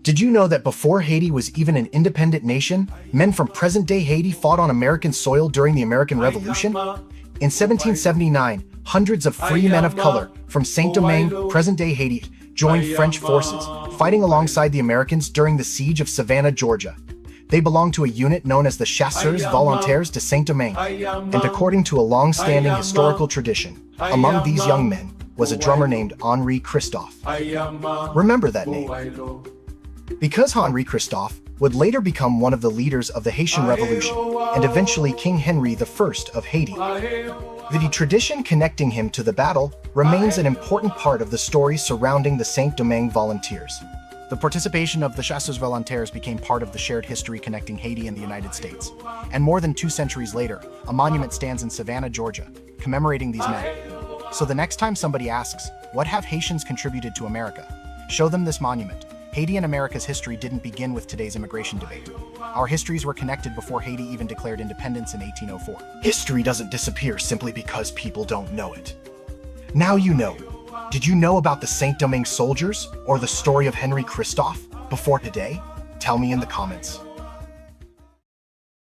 Did you know that before Haiti was even an independent nation, men from present-day Haiti fought on American soil during the American Revolution? In 1779, hundreds of free men of color from Saint-Domingue, present-day Haiti, joined French forces, fighting alongside the Americans during the Siege of Savannah, Georgia. They belonged to a unit known as the Chasseurs-Volontaires de Saint-Domingue, and according to a long-standing historical tradition, among these young men was a drummer named Henri Christophe. Remember that name, because Henri Christophe would later become one of the leaders of the Haitian Revolution and eventually King Henri I of Haiti. The tradition connecting him to the battle remains an important part of the story surrounding the Saint-Domingue volunteers. The participation of the Chasseurs-Volontaires became part of the shared history connecting Haiti and the United States. And more than 2 centuries later, a monument stands in Savannah, Georgia, commemorating these men. So the next time somebody asks, what have Haitians contributed to America? Show them this monument. Haiti and America's history didn't begin with today's immigration debate. Our histories were connected before Haiti even declared independence in 1804. History doesn't disappear simply because people don't know it. Now you know. Did you know about the Saint-Domingue soldiers or the story of Henri Christophe before today? Tell me in the comments.